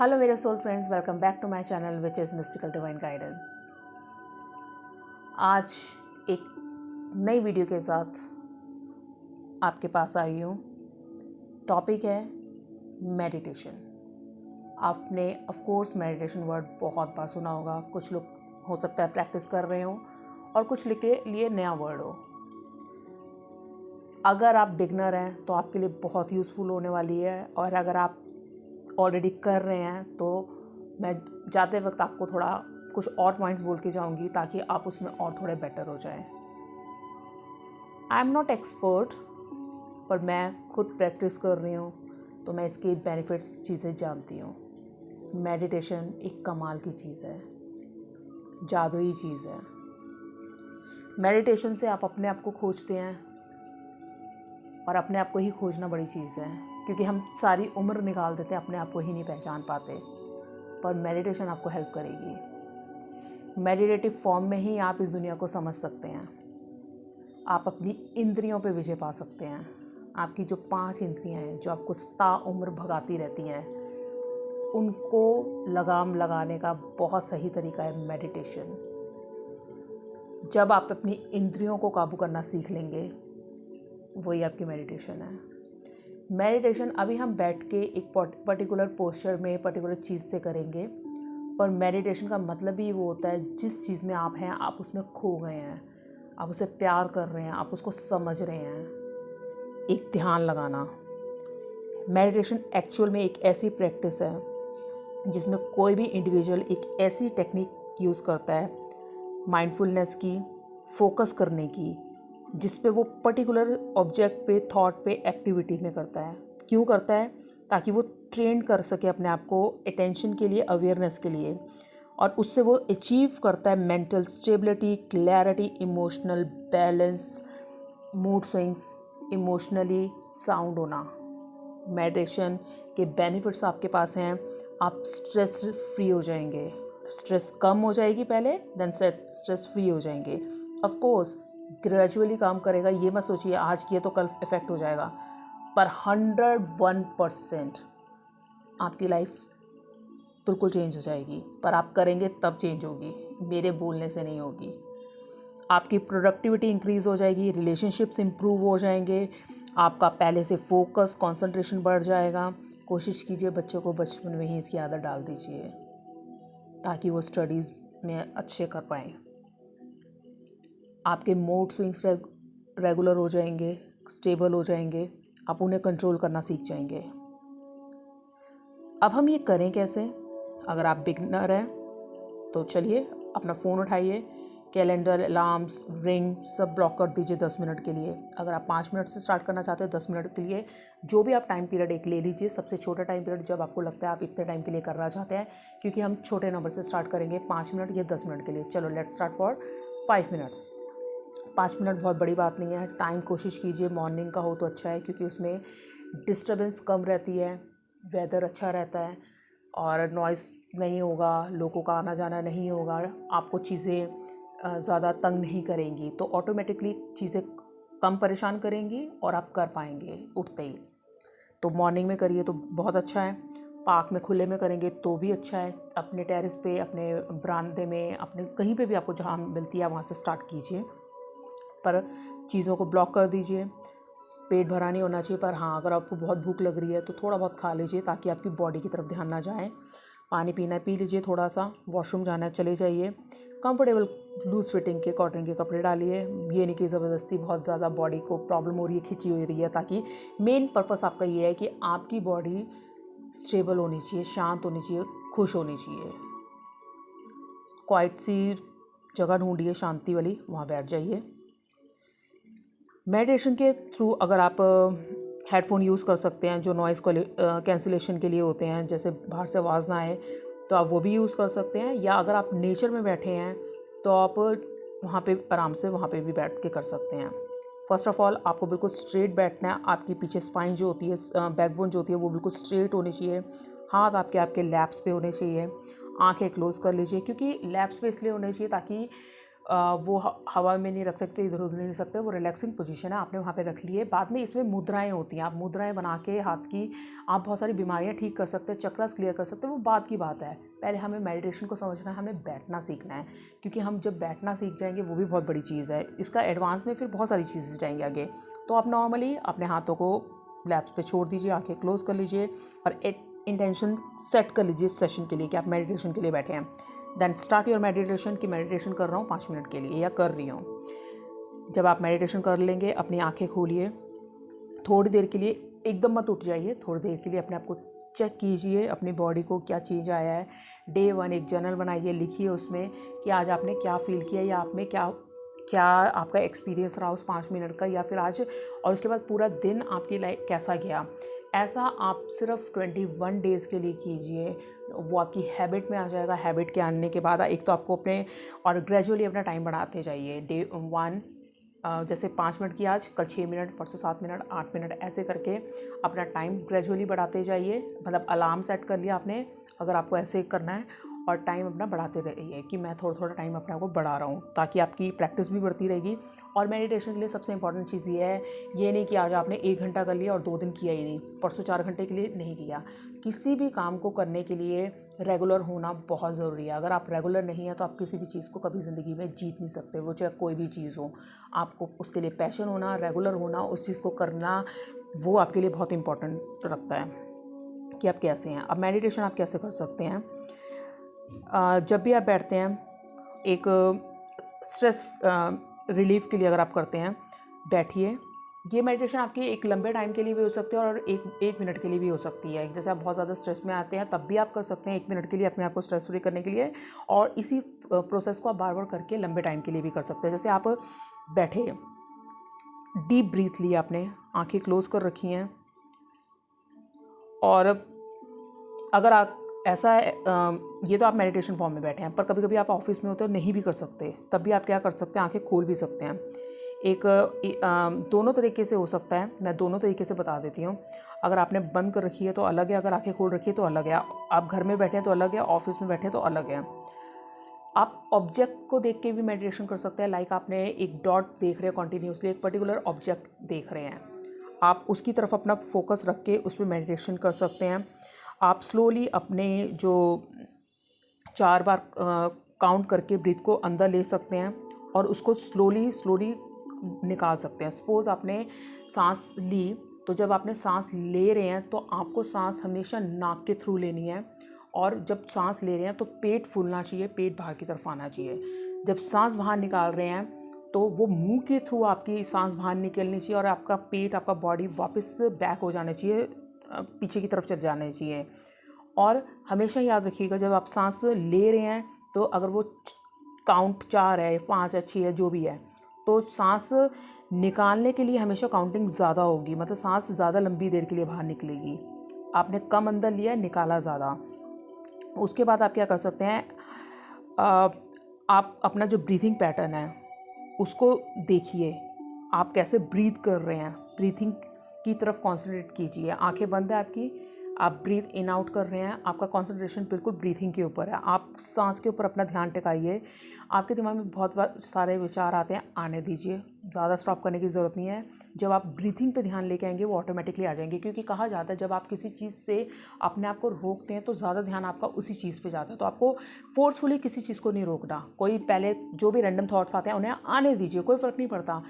Hello मेरे soul friends, welcome back to my channel which is mystical divine guidance. आज एक नई video के साथ आपके पास आई हूँ। टॉपिक है मेडिटेशन। आपने ऑफ कोर्स मेडिटेशन वर्ड बहुत बार सुना होगा। कुछ लोग हो सकता है प्रैक्टिस कर रहे हो और कुछ के लिए नया वर्ड हो। अगर आप बिगनर हैं तो आपके लिए बहुत यूज़फुल होने वाली है, और अगर आप ऑलरेडी कर रहे हैं तो मैं जाते वक्त आपको थोड़ा कुछ और पॉइंट्स बोल के जाऊंगी ताकि आप उसमें और थोड़े बेटर हो जाएं। आई एम नॉट एक्सपर्ट, पर मैं खुद प्रैक्टिस कर रही हूँ तो मैं इसके बेनिफिट्स चीज़ें जानती हूँ। मेडिटेशन एक कमाल की चीज़ है, जादुई चीज़ है। मेडिटेशन से आप अपने आप को खोजते हैं, और अपने आप को ही खोजना बड़ी चीज़ है, क्योंकि हम सारी उम्र निकाल देते हैं अपने आप को ही नहीं पहचान पाते। पर मेडिटेशन आपको हेल्प करेगी। मेडिटेटिव फॉर्म में ही आप इस दुनिया को समझ सकते हैं। आप अपनी इंद्रियों पे विजय पा सकते हैं। आपकी जो 5 इंद्रियां हैं जो आपको ताउम्र भगाती रहती हैं, उनको लगाम लगाने का बहुत सही तरीका है मेडिटेशन। जब आप अपनी इंद्रियों को काबू करना सीख लेंगे, वही आपकी मेडिटेशन है। मेडिटेशन अभी हम बैठ के एक पर्टिकुलर पोस्चर में पर्टिकुलर चीज़ से करेंगे, पर मेडिटेशन का मतलब ही वो होता है जिस चीज़ में आप हैं आप उसमें खो गए हैं, आप उसे प्यार कर रहे हैं, आप उसको समझ रहे हैं। एक ध्यान लगाना। मेडिटेशन एक्चुअल में एक ऐसी प्रैक्टिस है जिसमें कोई भी इंडिविजुअल एक ऐसी टेक्निक यूज़ करता है माइंडफुलनेस की, फोकस करने की, जिस पे वो पर्टिकुलर ऑब्जेक्ट पे, थॉट पे, एक्टिविटी में करता है। क्यों करता है? ताकि वो ट्रेन कर सके अपने आप को अटेंशन के लिए, अवेयरनेस के लिए, और उससे वो अचीव करता है mental stability, clarity, emotional balance, mood swings, emotionally sound होना। मेडिटेशन के बेनिफिट्स आपके पास हैं। आप स्ट्रेस फ्री हो जाएंगे, स्ट्रेस कम हो जाएगी पहले, देन स्ट्रेस फ्री हो जाएंगे। ऑफ कोर्स ग्रेजुअली काम करेगा, ये मत सोचिए आज किए तो कल इफेक्ट हो जाएगा, पर 101% आपकी लाइफ बिल्कुल चेंज हो जाएगी। पर आप करेंगे तब चेंज होगी, मेरे बोलने से नहीं होगी। आपकी प्रोडक्टिविटी इंक्रीज़ हो जाएगी, रिलेशनशिप्स इंप्रूव हो जाएंगे, आपका पहले से फोकस, कंसंट्रेशन बढ़ जाएगा। कोशिश कीजिए बच्चों को बचपन में ही इसकी आदत डाल दीजिए ताकि वो स्टडीज़ में अच्छे कर पाएँ। आपके मूड स्विंग्स रेगुलर हो जाएंगे, स्टेबल हो जाएंगे, आप उन्हें कंट्रोल करना सीख जाएंगे। अब हम ये करें कैसे? अगर आप बिगनर हैं तो चलिए अपना फ़ोन उठाइए, कैलेंडर, अलार्म्स, रिंग सब ब्लॉक कर दीजिए 10 मिनट के लिए। अगर आप 5 मिनट से स्टार्ट करना चाहते हो, 10 मिनट के लिए, जो भी आप टाइम पीरियड एक ले लीजिए। सबसे छोटा टाइम पीरियड जब आपको लगता है आप इतने टाइम के लिए करना चाहते हैं, क्योंकि हम छोटे नंबर से स्टार्ट करेंगे, 5 मिनट या 10 मिनट के लिए। चलो let's start for 5 minutes. 5 minute बहुत बड़ी बात नहीं है। टाइम कोशिश कीजिए मॉर्निंग का हो तो अच्छा है, क्योंकि उसमें डिस्टर्बेंस कम रहती है, वेदर अच्छा रहता है, और नॉइज़ नहीं होगा, लोगों का आना जाना नहीं होगा, आपको चीज़ें ज़्यादा तंग नहीं करेंगी, तो ऑटोमेटिकली चीज़ें कम परेशान करेंगी और आप कर पाएंगे उठते ही। तो मॉर्निंग में करिए तो बहुत अच्छा है। पार्क में खुले में करेंगे तो भी अच्छा है। अपने टेरेस पे, अपने बरामदे में, अपने कहीं पे भी आपको जहाँ मिलती है वहाँ से स्टार्ट कीजिए, पर चीज़ों को ब्लॉक कर दीजिए। पेट भरा नहीं होना चाहिए, पर हाँ अगर आपको बहुत भूख लग रही है तो थोड़ा बहुत खा लीजिए ताकि आपकी बॉडी की तरफ ध्यान ना जाए। पानी पीना है पी लीजिए, थोड़ा सा वॉशरूम जाना है चले जाइए। कंफर्टेबल लूज फिटिंग के कॉटन के कपड़े डालिए। ये नहीं कि ज़बरदस्ती बहुत ज़्यादा बॉडी को प्रॉब्लम हो रही है, खिंची हो रही है, ताकि मेन पर्पस आपका ये है कि आपकी बॉडी स्टेबल होनी चाहिए, शांत होनी चाहिए, खुश होनी चाहिए। क्वाइट सी जगह ढूंढिए, शांति वाली, वहाँ बैठ जाइए। मेडिटेशन के थ्रू अगर आप हेडफोन यूज़ कर सकते हैं जो नॉइज़ कैंसिलेशन के लिए होते हैं, जैसे बाहर से आवाज़ ना आए, तो आप वो भी यूज़ कर सकते हैं। या अगर आप नेचर में बैठे हैं तो आप वहाँ पे आराम से वहाँ पे भी बैठ के कर सकते हैं। फर्स्ट ऑफ ऑल आपको बिल्कुल स्ट्रेट बैठना है। आपकी पीछे स्पाइन जो होती है, बैकबोन जो होती है, वो बिल्कुल स्ट्रेट होनी चाहिए। हाथ आपके लैप्स पे होने चाहिए। आंखें क्लोज़ कर लीजिए, क्योंकि लैप्स पे इसलिए होने चाहिए ताकि वो हवा में नहीं रख सकते, इधर उधर नहीं रख सकते, वो रिलैक्सिंग पोजीशन है, आपने वहाँ पे रख लिए। बाद में इसमें मुद्राएं होती हैं, आप मुद्राएं बना के हाथ की आप बहुत सारी बीमारियाँ ठीक कर सकते हैं, चक्रास क्लियर कर सकते हैं, वो बात की बात है। पहले हमें मेडिटेशन को समझना है, हमें बैठना सीखना है, क्योंकि हम जब बैठना सीख जाएंगे वो भी बहुत बड़ी चीज़ है, इसका एडवांस में फिर बहुत सारी चीज़ें जाएंगे आगे। तो आप नॉर्मली अपने हाथों को लैप्स पे छोड़ दीजिए, आंखें क्लोज कर लीजिए और इंटेंशन सेट कर लीजिए सेशन के लिए कि आप मेडिटेशन के लिए बैठे हैं। देन स्टार्ट योर मेडिटेशन कि मेडिटेशन कर रहा हूँ 5 मिनट के लिए या कर रही हूँ। जब आप मेडिटेशन कर लेंगे अपनी आंखें खोलिए, थोड़ी देर के लिए एकदम मत उठ जाइए, थोड़ी देर के लिए अपने आप को चेक कीजिए, अपनी बॉडी को क्या चेंज आया है। डे 1 एक जर्नल बनाइए, लिखिए उसमें कि आज आपने क्या फील किया या आप में क्या आपका एक्सपीरियंस रहा उस 5 मिनट का, या फिर आज, और उसके बाद पूरा दिन आपकी लाइफ कैसा गया। ऐसा आप सिर्फ 21 डेज़ के लिए कीजिए, वो आपकी हैबिट में आ जाएगा। हैबिट के आने के बाद एक तो आपको अपने और ग्रेजुअली अपना टाइम बढ़ाते जाइए। डे 1 जैसे 5 मिनट की आज, कल 6 मिनट, परसों 7 मिनट, 8 मिनट, ऐसे करके अपना टाइम ग्रेजुअली बढ़ाते जाइए। मतलब अलार्म सेट कर लिया आपने, अगर आपको ऐसे करना है, और टाइम अपना बढ़ाते रहिए कि मैं थोड़ा थोड़ा टाइम अपने आप को बढ़ा रहा हूँ, ताकि आपकी प्रैक्टिस भी बढ़ती रहेगी। और मेडिटेशन के लिए सबसे इंपॉर्टेंट चीज़ ये है, ये नहीं कि आज आपने 1 घंटा कर लिया और 2 दिन किया ही नहीं, परसों 4 घंटे के लिए नहीं किया। किसी भी काम को करने के लिए रेगुलर होना बहुत ज़रूरी है। अगर आप रेगुलर नहीं है तो आप किसी भी चीज़ को कभी ज़िंदगी में जीत नहीं सकते, वो चाहे कोई भी चीज़ हो। आपको उसके लिए पैशन होना, रेगुलर होना, उस चीज़ को करना, वो आपके लिए बहुत इंपॉर्टेंट रखता है कि आप कैसे हैं। अब मेडिटेशन आप कैसे कर सकते हैं? जब भी आप बैठते हैं, एक स्ट्रेस रिलीफ के लिए अगर आप करते हैं, बैठिए। ये मेडिटेशन आपकी एक लंबे टाइम के लिए भी हो सकती है और एक मिनट के लिए भी हो सकती है। जैसे आप बहुत ज़्यादा स्ट्रेस में आते हैं तब भी आप कर सकते हैं 1 मिनट के लिए अपने आप को स्ट्रेस फ्री करने के लिए, और इसी प्रोसेस को आप बार बार करके लंबे टाइम के लिए भी कर सकते हैं। जैसे आप बैठे, डीप ब्रीथ लिए आपने, आंखें क्लोज कर रखी हैं, और अगर आप ऐसा है, ये तो आप मेडिटेशन फॉर्म में बैठे हैं, पर कभी कभी आप ऑफिस में होते हो, नहीं भी कर सकते, तब भी आप क्या कर सकते हैं, आंखें खोल भी सकते हैं। दोनों तरीके से हो सकता है, मैं दोनों तरीके से बता देती हूँ। अगर आपने बंद कर रखी है तो अलग है, अगर आंखें खोल रखी है तो अलग है। आप घर में बैठे हैं तो अलग है, ऑफिस में बैठे हैं तो अलग है। आप ऑब्जेक्ट को देख के भी मेडिटेशन कर सकते हैं। लाइक आपने एक डॉट देख रहे हैं कॉन्टीन्यूसली, एक पर्टिकुलर ऑब्जेक्ट देख रहे हैं, आप उसकी तरफ अपना फोकस रख के उस पर मेडिटेशन कर सकते हैं। आप स्लोली अपने जो 4 बार काउंट करके ब्रीथ को अंदर ले सकते हैं और उसको स्लोली निकाल सकते हैं। सपोज़ आपने सांस ली, तो जब आपने सांस ले रहे हैं तो आपको सांस हमेशा नाक के थ्रू लेनी है, और जब सांस ले रहे हैं तो पेट फूलना चाहिए, पेट बाहर की तरफ आना चाहिए। जब सांस बाहर निकाल रहे हैं तो वो मुंह के थ्रू आपकी सांस बाहर निकलनी चाहिए, और आपका पेट, आपका बॉडी वापस बैक हो जाना चाहिए, पीछे की तरफ चल जाना चाहिए। और हमेशा याद रखिएगा, जब आप सांस ले रहे हैं तो अगर वो काउंट 4 है, 5 है, 6 है, जो भी है, तो सांस निकालने के लिए हमेशा काउंटिंग ज़्यादा होगी, मतलब सांस ज़्यादा लंबी देर के लिए बाहर निकलेगी। आपने कम अंदर लिया, निकाला ज़्यादा। उसके बाद आप क्या कर सकते हैं, आप अपना जो ब्रीथिंग पैटर्न है उसको देखिए, आप कैसे ब्रीथ कर रहे हैं, ब्रीथिंग की तरफ कॉन्सेंट्रेट कीजिए। आंखें बंद है आपकी, आप ब्रीथ इन आउट कर रहे हैं, आपका कंसंट्रेशन बिल्कुल ब्रीथिंग के ऊपर है। आप सांस के ऊपर अपना ध्यान टिकाइए। आपके दिमाग में बहुत सारे विचार आते हैं, आने दीजिए, ज़्यादा स्टॉप करने की ज़रूरत नहीं है। जब आप ब्रीथिंग पे ध्यान लेके आएंगे वो ऑटोमेटिकली आ जाएंगे, क्योंकि कहा जाता है जब आप किसी चीज़ से अपने आप को रोकते हैं तो ज़्यादा ध्यान आपका उसी चीज़ पे जाता है। तो आपको फोर्सफुली किसी चीज़ को नहीं रोकना। कोई पहले जो भी रैंडम थॉट्स आते हैं उन्हें आने दीजिए, कोई फ़र्क नहीं पड़ता।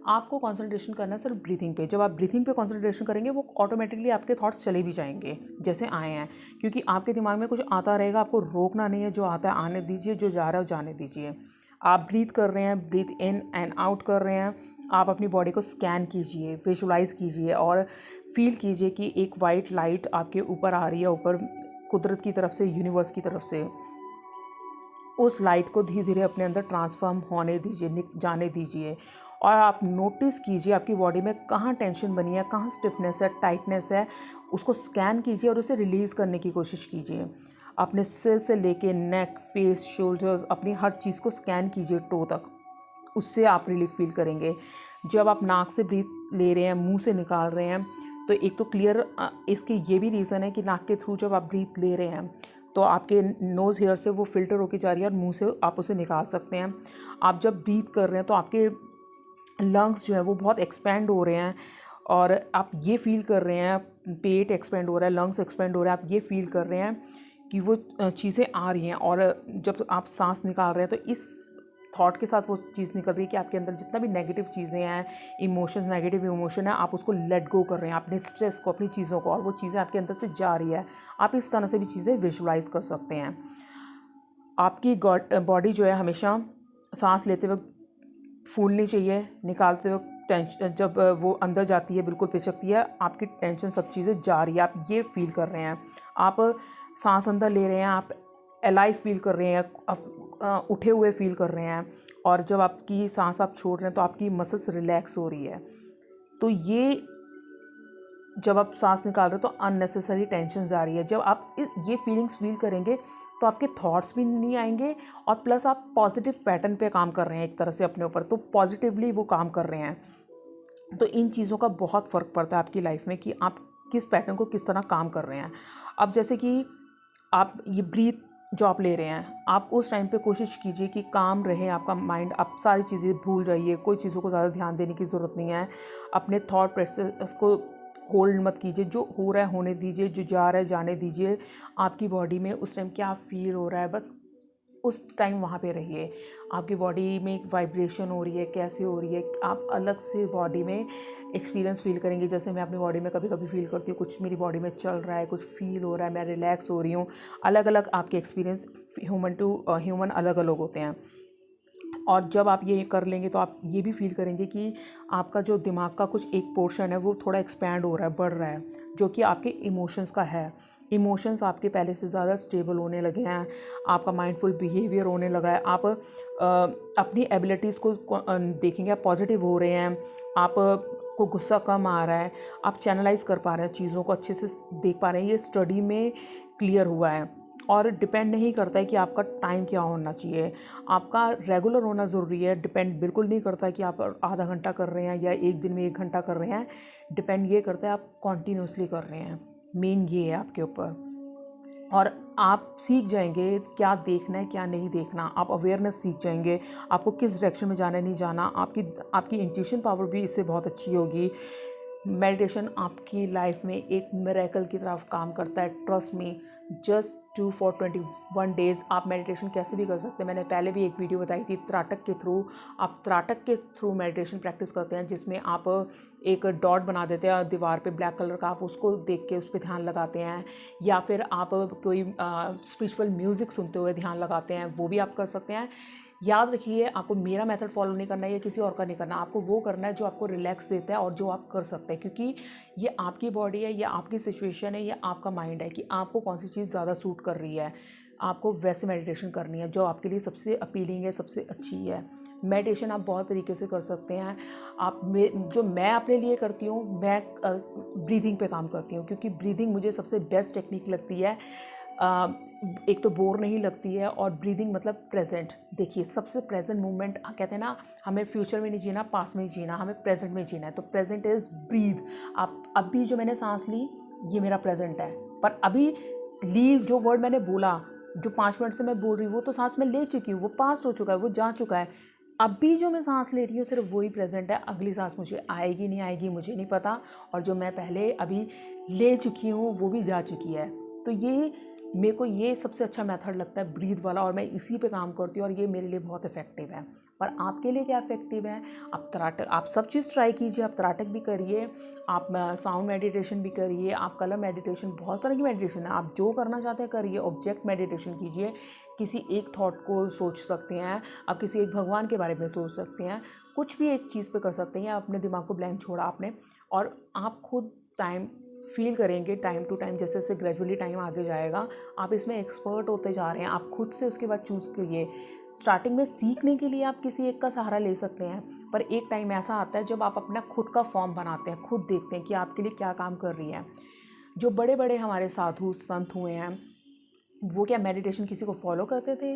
आपको कंसंट्रेशन करना है सिर्फ ब्रीथिंग पे। जब आप ब्रीथिंग पे कंसंट्रेशन करेंगे वो ऑटोमेटिकली आपके थॉट्स चले भी जाएंगे जैसे आए हैं, क्योंकि आपके दिमाग में कुछ आता रहेगा, आपको रोकना नहीं है। जो आता है आने दीजिए, जो जा रहा है जाने दीजिए। आप ब्रीथ कर रहे हैं, ब्रीथ इन एंड आउट कर रहे हैं, आप अपनी बॉडी को स्कैन कीजिए, विजुलाइज कीजिए और फील कीजिए कि एक वाइट लाइट आपके ऊपर आ रही है, ऊपर कुदरत की तरफ से, यूनिवर्स की तरफ से। उस लाइट को धीरे धीरे अपने अंदर ट्रांसफॉर्म होने दीजिए, जाने दीजिए, और आप नोटिस कीजिए आपकी बॉडी में कहाँ टेंशन बनी है, कहाँ स्टिफनेस है, टाइटनेस है, उसको स्कैन कीजिए और उसे रिलीज़ करने की कोशिश कीजिए। अपने सिर से लेके नेक, फेस, शोल्डर्स, अपनी हर चीज़ को स्कैन कीजिए टो तक, उससे आप रिलीफ फील करेंगे। जब आप नाक से ब्रीथ ले रहे हैं, मुंह से निकाल रहे हैं, तो एक तो क्लियर इसके ये भी रीज़न है कि नाक के थ्रू जब आप ब्रीथ ले रहे हैं तो आपके नोज़ हेयर से वो फ़िल्टर होके जा रही है और मुंह से आप उसे निकाल सकते हैं। आप जब ब्रीथ कर रहे हैं तो आपके लंग्स जो है वो बहुत एक्सपेंड हो रहे हैं और आप ये फील कर रहे हैं, पेट एक्सपेंड हो रहा है, लंग्स एक्सपेंड हो रहा है, आप ये फील कर रहे हैं कि वो चीज़ें आ रही हैं। और जब आप सांस निकाल रहे हैं तो इस थॉट के साथ वो चीज़ निकल रही है कि आपके अंदर जितना भी नेगेटिव चीज़ें हैं, इमोशंस, नेगेटिव इमोशन है, आप उसको लेट गो कर रहे हैं, अपने स्ट्रेस को, अपनी चीज़ों को, और वो चीज़ें आपके अंदर से जा रही है। आप इस तरह से भी चीज़ें विजुलाइज कर सकते हैं। आपकी बॉडी जो है हमेशा सांस लेते वक्त फूलनी चाहिए, निकालते वक्त टेंशन, जब वो अंदर जाती है बिल्कुल पिचकती है, आपकी टेंशन सब चीज़ें जा रही है, आप ये फील कर रहे हैं। आप सांस अंदर ले रहे हैं, आप अलाइव फील कर रहे हैं, उठे हुए फील कर रहे हैं। और जब आपकी सांस आप छोड़ रहे हैं तो आपकी मसल्स रिलैक्स हो रही है। तो ये जब आप सांस निकाल रहे हो तो अननेसेसरी टेंशन जा रही है। जब आप ये फीलिंग्स फील करेंगे तो आपके थॉट्स भी नहीं आएंगे और प्लस आप पॉजिटिव पैटर्न पे काम कर रहे हैं एक तरह से अपने ऊपर, तो पॉजिटिवली वो काम कर रहे हैं। तो इन चीज़ों का बहुत फ़र्क पड़ता है आपकी लाइफ में कि आप किस पैटर्न को किस तरह काम कर रहे हैं। अब जैसे कि आप ये ब्रीथ जो आप ले रहे हैं, आप उस टाइम पे कोशिश कीजिए कि काम रहे आपका माइंड, आप सारी चीज़ें भूल जाइए, कोई चीज़ों को ज़्यादा ध्यान देने की ज़रूरत नहीं है। अपने थॉट प्रोसेस को होल्ड मत कीजिए, जो हो रहा है होने दीजिए, जो जा रहा है जाने दीजिए। आपकी बॉडी में उस टाइम क्या फील हो रहा है, बस उस टाइम वहाँ पे रहिए। आपकी बॉडी में एक वाइब्रेशन हो रही है, कैसे हो रही है, आप अलग से बॉडी में एक्सपीरियंस फील करेंगे। जैसे मैं अपनी बॉडी में कभी कभी फील करती हूँ, कुछ मेरी बॉडी में चल रहा है, कुछ फील हो रहा है, मैं रिलैक्स हो रही हूँ। अलग अलग आपके एक्सपीरियंस ह्यूमन टू ह्यूमन अलग अलग होते हैं। और जब आप ये कर लेंगे तो आप ये भी फील करेंगे कि आपका जो दिमाग का कुछ एक पोर्शन है वो थोड़ा एक्सपैंड हो रहा है, बढ़ रहा है, जो कि आपके इमोशंस का है। इमोशंस आपके पहले से ज़्यादा स्टेबल होने लगे हैं, आपका माइंडफुल बिहेवियर होने लगा है, आप अपनी एबिलिटीज़ को देखेंगे, आप पॉजिटिव हो रहे हैं, आप को गुस्सा कम आ रहा है, आप चैनलाइज कर पा रहे हैं, चीज़ों को अच्छे से देख पा रहे हैं। ये स्टडी में क्लियर हुआ है। और डिपेंड नहीं करता है कि आपका टाइम क्या होना चाहिए, आपका रेगुलर होना ज़रूरी है। डिपेंड बिल्कुल नहीं करता है कि आप आधा घंटा कर रहे हैं या एक दिन में 1 घंटा कर रहे हैं। डिपेंड ये करता है आप कॉन्टीन्यूसली कर रहे हैं। मेन ये है आपके ऊपर। और आप सीख जाएंगे क्या देखना है क्या नहीं देखना, आप अवेयरनेस सीख जाएंगे, आपको किस डायरेक्शन में जाना है नहीं जाना। आपकी इंट्यूशन पावर भी इससे बहुत अच्छी होगी। मेडिटेशन आपकी लाइफ में एक मिरेकल की तरफ काम करता है, trust me. Just do for 21 days आप मेडिटेशन कैसे भी कर सकते हैं। मैंने पहले भी एक वीडियो बताई थी त्राटक के थ्रू। आप त्राटक के थ्रू मेडिटेशन प्रैक्टिस करते हैं, जिसमें आप एक डॉट बना देते हैं दीवार पे ब्लैक कलर का, आप उसको देख के उस पर ध्यान लगाते हैं। या फिर आप कोई स्पिरिचुअल म्यूज़िक सुनते हुए ध्यान लगाते हैं, वो भी आप कर सकते हैं। याद रखिए, आपको मेरा मेथड फॉलो नहीं करना है या किसी और का नहीं करना, आपको वो करना है जो आपको रिलैक्स देता है और जो आप कर सकते हैं। क्योंकि ये आपकी बॉडी है, ये आपकी सिचुएशन है, ये आपका माइंड है कि आपको कौन सी चीज़ ज़्यादा सूट कर रही है। आपको वैसे मेडिटेशन करनी है जो आपके लिए सबसे अपीलिंग है, सबसे अच्छी है। मेडिटेशन आप बहुत तरीके से कर सकते हैं। जो मैं अपने लिए करती हूँ, मैं ब्रीदिंग पे काम करती हूँ, क्योंकि ब्रीदिंग मुझे सबसे बेस्ट टेक्निक लगती है। एक तो बोर नहीं लगती है, और ब्रीदिंग मतलब प्रेजेंट। देखिए, सबसे प्रेजेंट मूवमेंट कहते हैं ना, हमें फ्यूचर में नहीं जीना, पास में ही जीना, हमें प्रेजेंट में जीना है। तो प्रेजेंट इज़ ब्रीद। आप अभी जो मैंने सांस ली, ये मेरा प्रेजेंट है। पर अभी लीव जो वर्ड मैंने बोला, जो 5 मिनट से मैं बोल रही हूँ, वो तो सांस मैं ले चुकी हूँ, वो पास्ट हो चुका है, वो जा चुका है। अभी जो मैं सांस ले रही हूँ सिर्फ वही प्रेजेंट है। अगली सांस मुझे आएगी नहीं आएगी मुझे नहीं पता, और जो मैं पहले अभी ले चुकी हूँ वो भी जा चुकी है। तो ये मेरे को ये सबसे अच्छा मेथड लगता है, ब्रीथ वाला, और मैं इसी पे काम करती हूँ और ये मेरे लिए बहुत इफेक्टिव है। पर आपके लिए क्या इफेक्टिव है? आप त्राटक, आप सब चीज़ ट्राई कीजिए। आप त्राटक भी करिए, आप साउंड मेडिटेशन भी करिए, आप कलर मेडिटेशन, बहुत तरह की मेडिटेशन है, आप जो करना चाहते हैं करिए। ऑब्जेक्ट मेडिटेशन कीजिए, किसी एक थॉट को सोच सकते हैं आप, किसी एक भगवान के बारे में सोच सकते हैं, कुछ भी एक चीज़ पे कर सकते हैं। अपने दिमाग को ब्लैंक छोड़ा आपने, और आप खुद टाइम फील करेंगे। टाइम टू टाइम, जैसे जैसे ग्रेजुअली टाइम आगे जाएगा, आप इसमें एक्सपर्ट होते जा रहे हैं। आप खुद से उसके बाद चूज़ करिए। स्टार्टिंग में सीखने के लिए आप किसी एक का सहारा ले सकते हैं, पर एक टाइम ऐसा आता है जब आप अपना खुद का फॉर्म बनाते हैं, खुद देखते हैं कि आपके लिए क्या काम कर रही है। जो बड़े बड़े हमारे साधु संत हुए हैं, वो क्या मेडिटेशन किसी को फॉलो करते थे?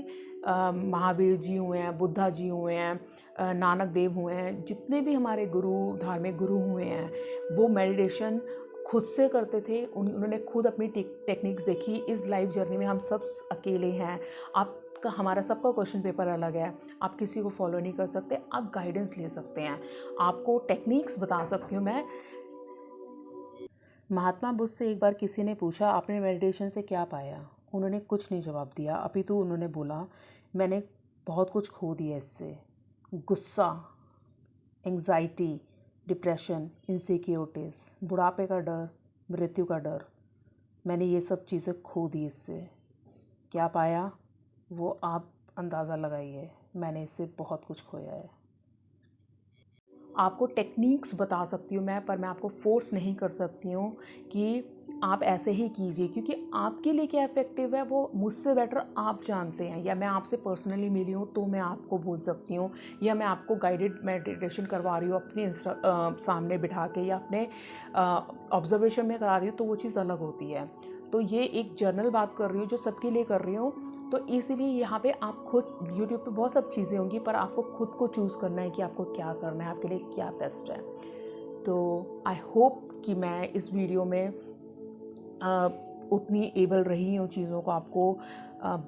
महावीर जी हुए हैं, बुद्धा जी हुए हैं, नानक देव हुए हैं, जितने भी हमारे गुरु, धार्मिक गुरु हुए हैं, वो मेडिटेशन खुद से करते थे, उन्होंने खुद अपनी टेक्निक्स देखी। इस लाइफ जर्नी में हम सब अकेले हैं। आपका हमारा सबका क्वेश्चन पेपर अलग है, आप किसी को फॉलो नहीं कर सकते, आप गाइडेंस ले सकते हैं। आपको टेक्निक्स बता सकती हूँ मैं। महात्मा बुद्ध से एक बार किसी ने पूछा, आपने मेडिटेशन से क्या पाया? उन्होंने कुछ नहीं जवाब दिया, अपितु उन्होंने बोला, मैंने बहुत कुछ खो दिया इससे। गुस्सा, एंग्जाइटी, डिप्रेशन, इनसिक्योरिटीज़, बुढ़ापे का डर, मृत्यु का डर, मैंने ये सब चीज़ें खो दी इससे। क्या पाया वो आप अंदाज़ा लगाइए। मैंने इससे बहुत कुछ खोया है। आपको टेक्निक्स बता सकती हूँ मैं, पर मैं आपको फोर्स नहीं कर सकती हूँ कि आप ऐसे ही कीजिए, क्योंकि आपके लिए क्या इफ़ेक्टिव है वो मुझसे बेटर आप जानते हैं। या मैं आपसे पर्सनली मिली हूँ तो मैं आपको बोल सकती हूँ, या मैं आपको गाइडेड मेडिटेशन करवा रही हूँ अपने सामने बिठा के, या अपने ऑब्जर्वेशन में करा रही हूँ, तो वो चीज़ अलग होती है। तो ये एक जनरल बात कर रही हूँ जो सबके लिए कर रही हूँ। तो इसीलिए यहाँ पे आप खुद यूट्यूब पे बहुत सब चीज़ें होंगी, पर आपको खुद को चूज़ करना है कि आपको क्या करना है, आपके लिए क्या बेस्ट है। तो आई होप कि मैं इस वीडियो में उतनी एबल रही हूँ चीज़ों को आपको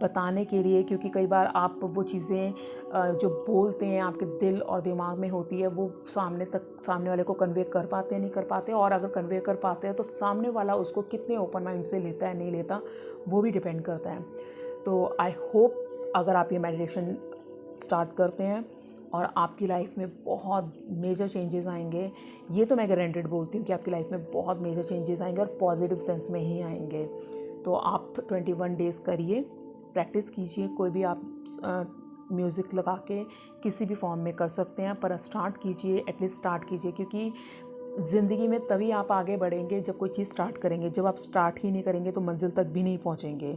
बताने के लिए, क्योंकि कई बार आप वो चीज़ें जो बोलते हैं आपके दिल और दिमाग में होती है, वो सामने वाले को कन्वे कर पाते हैं नहीं कर पाते, और अगर कन्वे कर पाते हैं तो सामने वाला उसको कितने ओपन माइंड से लेता है नहीं लेता, वो भी डिपेंड करता है। तो आई होप अगर आप ये मेडिटेशन स्टार्ट करते हैं और आपकी लाइफ में बहुत मेजर चेंजेस आएंगे, ये तो मैं गारंटेड बोलती हूँ कि आपकी लाइफ में बहुत मेजर चेंजेस आएंगे और पॉजिटिव सेंस में ही आएंगे। तो आप 21 डेज़ करिए, प्रैक्टिस कीजिए। कोई भी आप म्यूज़िक लगा के किसी भी फॉर्म में कर सकते हैं, पर स्टार्ट कीजिए, एटलीस्ट स्टार्ट कीजिए, क्योंकि ज़िंदगी में तभी आप आगे बढ़ेंगे जब कोई चीज़ स्टार्ट करेंगे। जब आप स्टार्ट ही नहीं करेंगे तो मंजिल तक भी नहीं पहुँचेंगे।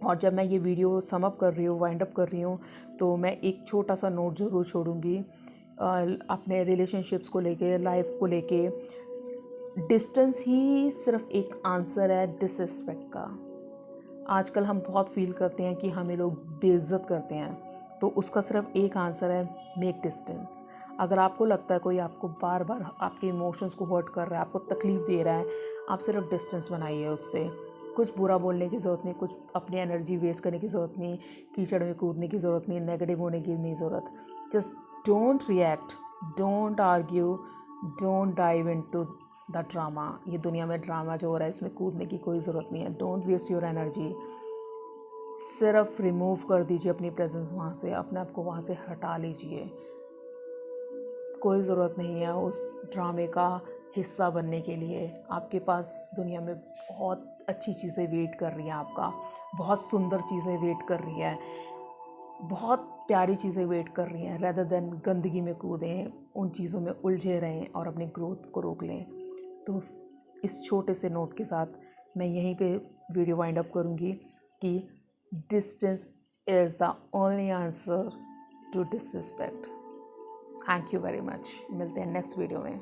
और जब मैं ये वीडियो सम अप कर रही हूँ, वाइंड अप कर रही हूँ, तो मैं एक छोटा सा नोट ज़रूर छोड़ूंगी अपने रिलेशनशिप्स को लेके, लाइफ को लेके। डिस्टेंस ही सिर्फ एक आंसर है डिसरिस्पेक्ट का। आजकल हम बहुत फील करते हैं कि हमें लोग बेइज्जत करते हैं, तो उसका सिर्फ एक आंसर है, मेक डिस्टेंस। अगर आपको लगता है कोई आपको बार बार आपके इमोशंस को हर्ट कर रहा है, आपको तकलीफ़ दे रहा है, आप सिर्फ डिस्टेंस बनाइए उससे। कुछ बुरा बोलने की ज़रूरत नहीं, कुछ अपनी एनर्जी वेस्ट करने की ज़रूरत नहीं, कीचड़ में कूदने की ज़रूरत नहीं, नेगेटिव होने की नहीं ज़रूरत। Just don't react, don't argue, don't dive into the drama. ये दुनिया में ड्रामा जो हो रहा है, इसमें कूदने की कोई ज़रूरत नहीं है। Don't waste your energy. सिर्फ रिमूव कर दीजिए अपनी प्रेजेंस वहाँ से, अपने आप को वहाँ से हटा लीजिए। कोई ज़रूरत नहीं है उस ड्रामे का हिस्सा बनने के लिए। आपके पास दुनिया में बहुत अच्छी चीज़ें वेट कर रही हैं, आपका बहुत सुंदर चीज़ें वेट कर रही हैं, बहुत प्यारी चीज़ें वेट कर रही हैं। रेदर देन गंदगी में कूदें, उन चीज़ों में उलझे रहें और अपनी ग्रोथ को रोक लें। तो इस छोटे से नोट के साथ मैं यहीं पे वीडियो वाइंड अप करूँगी कि distance is the only answer to disrespect. Thank you very much. मिलते हैं नेक्स्ट वीडियो में।